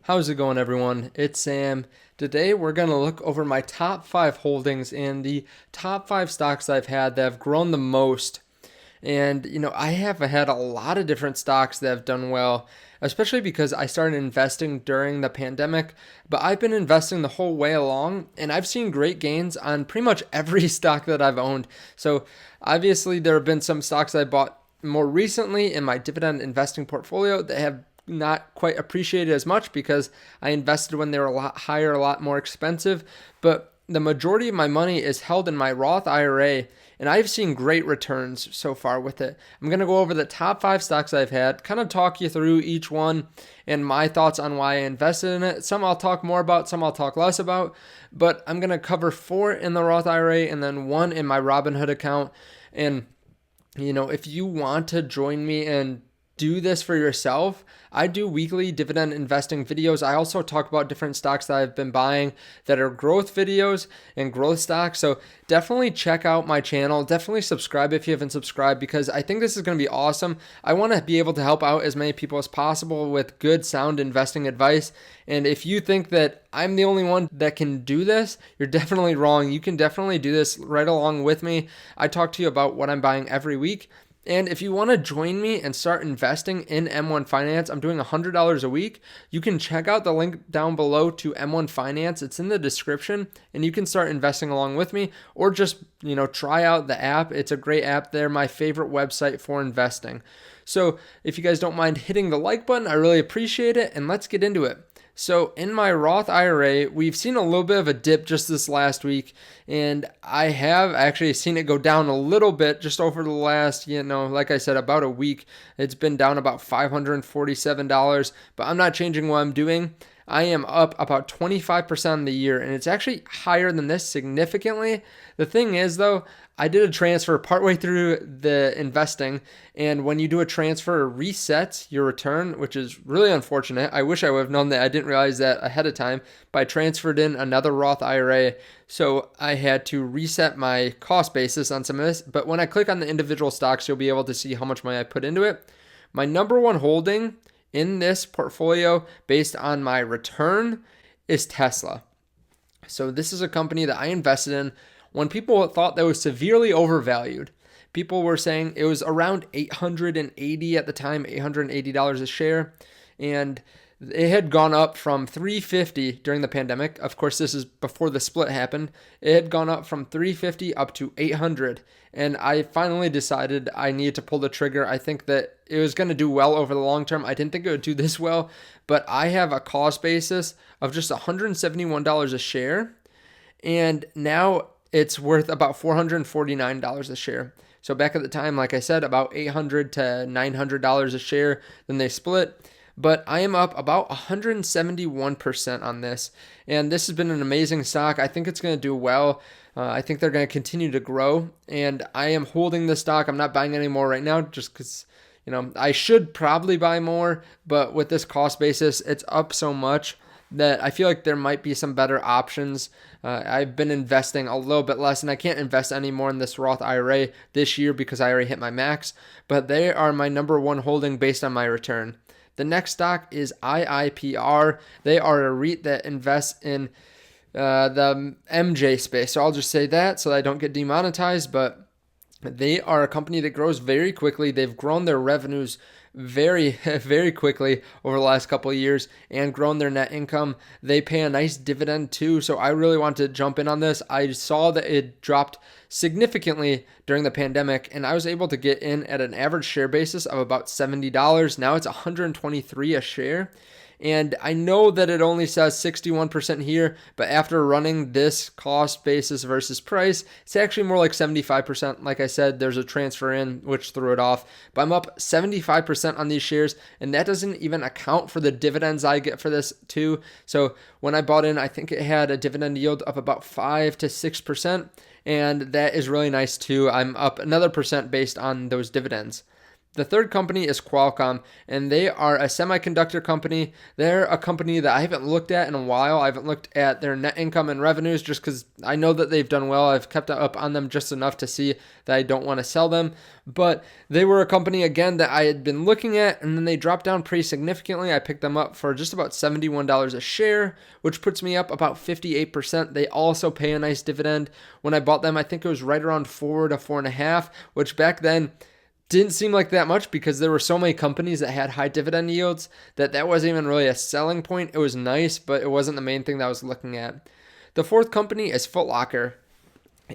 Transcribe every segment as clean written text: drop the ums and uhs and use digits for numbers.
How's it going, everyone? It's Sam. Today, we're going to look over my top 5 holdings and the top 5 stocks I've had that have grown the most. And, I have had a lot of different stocks that have done well, especially because I started investing during the pandemic. But I've been investing the whole way along, and I've seen great gains on pretty much every stock that I've owned. So, obviously, there have been some stocks I bought more recently in my dividend investing portfolio that have not quite appreciated as much because I invested when they were a lot higher, a lot more expensive. But the majority of my money is held in my Roth IRA, and I've seen great returns so far with it. I'm going to go over the top 5 stocks I've had, kind of talk you through each one and my thoughts on why I invested in it. Some I'll talk more about, some I'll talk less about, but I'm going to cover 4 in the Roth IRA and then 1 in my Robinhood account. And, if you want to join me and do this for yourself, I do weekly dividend investing videos. I also talk about different stocks that I've been buying that are growth videos and growth stocks. So definitely check out my channel. Definitely subscribe if you haven't subscribed, because I think this is going to be awesome. I want to be able to help out as many people as possible with good, sound investing advice. And if you think that I'm the only one that can do this, you're definitely wrong. You can definitely do this right along with me. I talk to you about what I'm buying every week. And if you want to join me and start investing in M1 Finance, I'm doing $100 a week. You can check out the link down below to M1 Finance. It's in the description, and you can start investing along with me, or just, try out the app. It's a great app. They're my favorite website for investing. So if you guys don't mind hitting the like button, I really appreciate it, and let's get into it. So in my Roth IRA, we've seen a little bit of a dip just this last week, and I have actually seen it go down a little bit just over the last, like I said, about a week. It's been down about $547, but I'm not changing what I'm doing. I am up about 25% on the year, and it's actually higher than this significantly. The thing is, though, I did a transfer partway through the investing, and when you do a transfer, it resets your return, which is really unfortunate. I wish I would have known that. I didn't realize that ahead of time, but I transferred in another Roth IRA, so I had to reset my cost basis on some of this. But when I click on the individual stocks, you'll be able to see how much money I put into it. My number one holding in this portfolio, based on my return, is Tesla. So this is a company that I invested in when people thought that was severely overvalued. People were saying it was around $880 at the time, $880 a share, and it had gone up from $350 during the pandemic. Of course, this is before the split happened. It had gone up from $350 up to $800, and I finally decided I needed to pull the trigger. I think that it was going to do well over the long term. I didn't think it would do this well, but I have a cost basis of just $171 a share, and now it's worth about $449 a share. So back at the time, like I said, about $800 to $900 a share. Then they split. But I am up about 171% on this. And this has been an amazing stock. I think it's going to do well. I think they're going to continue to grow. And I am holding the stock. I'm not buying any more right now just because, I should probably buy more. But with this cost basis, it's up so much that I feel like there might be some better options. I've been investing a little bit less, and I can't invest any more in this Roth IRA this year because I already hit my max. But they are my number one holding based on my return. The next stock is IIPR. They are a REIT that invests in the MJ space. So I'll just say that so that I don't get demonetized. But they are a company that grows very quickly. They've grown their revenues very, very quickly over the last couple of years and grown their net income. They pay a nice dividend too. So I really want to jump in on this. I saw that it dropped significantly during the pandemic, and I was able to get in at an average share basis of about $70. Now it's $123 a share. And I know that it only says 61% here, but after running this cost basis versus price, it's actually more like 75%. Like I said, there's a transfer in, which threw it off. But I'm up 75% on these shares, and that doesn't even account for the dividends I get for this too. So when I bought in, I think it had a dividend yield of about 5 to 6%, and that is really nice too. I'm up another percent based on those dividends. The third company is Qualcomm, and they are a semiconductor company. They're a company that I haven't looked at in a while. I haven't looked at their net income and revenues just because I know that they've done well. I've kept up on them just enough to see that I don't want to sell them. But they were a company, again, that I had been looking at, and then they dropped down pretty significantly. I picked them up for just about $71 a share, which puts me up about 58%. They also pay a nice dividend. When I bought them, I think it was right around 4 to 4.5, which back then didn't seem like that much because there were so many companies that had high dividend yields that wasn't even really a selling point. It was nice, but it wasn't the main thing that I was looking at. The fourth company is Foot Locker,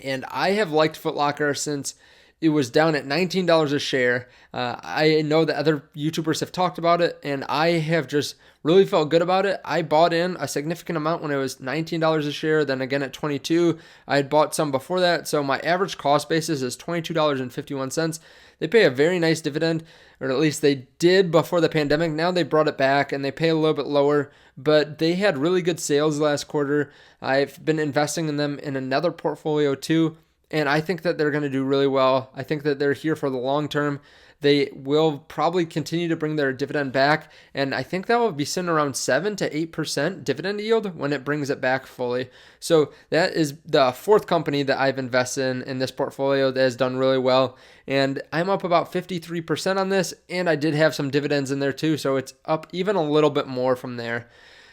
and I have liked Foot Locker since it was down at $19 a share. I know that other YouTubers have talked about it, and I have just really felt good about it. I bought in a significant amount when it was $19 a share, then again at $22. I had bought some before that, so my average cost basis is $22.51. They pay a very nice dividend, or at least they did before the pandemic. Now they brought it back, and they pay a little bit lower, but they had really good sales last quarter. I've been investing in them in another portfolio too, and I think that they're going to do really well. I think that they're here for the long term. They will probably continue to bring their dividend back, and I think that will be sitting around 7 to 8% dividend yield when it brings it back fully. So that is the fourth company that I've invested in this portfolio that has done really well, and I'm up about 53% on this, and I did have some dividends in there too, so it's up even a little bit more from there.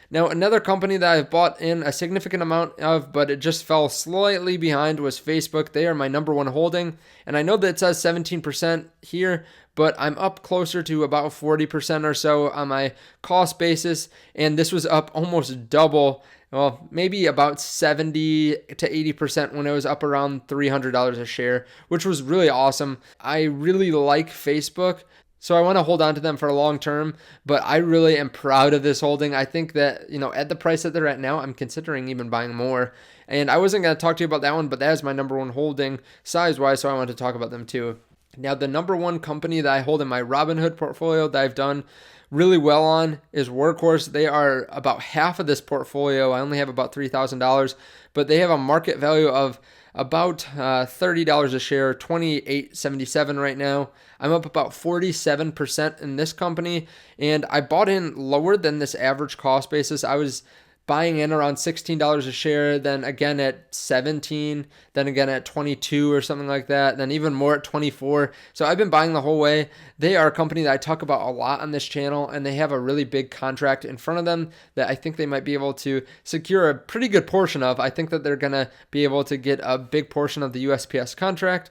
Now, another company that I've bought in a significant amount of, but it just fell slightly behind, was Facebook. They are my number one holding, and I know that it says 17% here, but I'm up closer to about 40% or so on my cost basis, and this was up almost double, well, maybe about 70 to 80% when it was up around $300 a share, which was really awesome. I really like Facebook, so I want to hold on to them for a long term, but I really am proud of this holding. I think that, at the price that they're at now, I'm considering even buying more. And I wasn't going to talk to you about that one, but that is my number one holding size-wise, so I want to talk about them too. Now, the number one company that I hold in my Robinhood portfolio that I've done really well on is Workhorse. They are about half of this portfolio. I only have about $3,000, but they have a market value of about $30 a share, $28.77 right now. I'm up about 47% in this company, and I bought in lower than this average cost basis. I was buying in around $16 a share, then again at 17, then again at 22 or something like that, then even more at 24. So I've been buying the whole way. They are a company that I talk about a lot on this channel, and they have a really big contract in front of them that I think they might be able to secure a pretty good portion of. I think that they're going to be able to get a big portion of the USPS contract.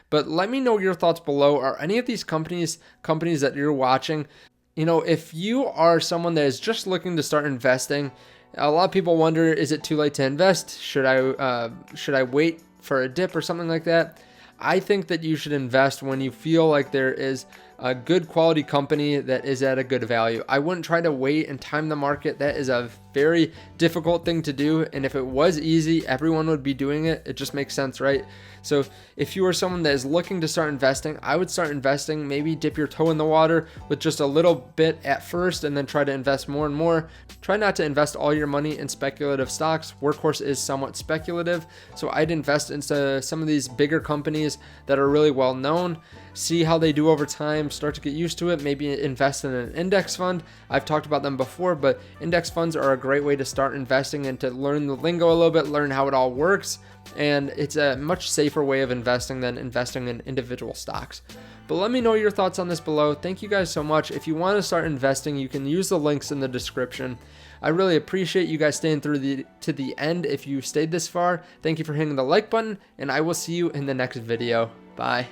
But let me know your thoughts below. Are any of these companies that you're watching? If you are someone that is just looking to start investing, a lot of people wonder, is it too late to invest? Should I wait for a dip or something like that? I think that you should invest when you feel like there is a good quality company that is at a good value. I wouldn't try to wait and time the market. That is a very difficult thing to do. And if it was easy, everyone would be doing it. It just makes sense, right? So if you are someone that is looking to start investing, I would start investing, maybe dip your toe in the water with just a little bit at first and then try to invest more and more. Try not to invest all your money in speculative stocks. Workhorse is somewhat speculative, so I'd invest into some of these bigger companies that are really well known. See how they do over time, start to get used to it, maybe invest in an index fund. I've talked about them before, but index funds are a great way to start investing and to learn the lingo a little bit, learn how it all works, and it's a much safer way of investing than investing in individual stocks. But let me know your thoughts on this below. Thank you guys so much. If you want to start investing, you can use the links in the description. I really appreciate you guys staying through to the end. If you stayed this far, thank you for hitting the like button, and I will see you in the next video. Bye.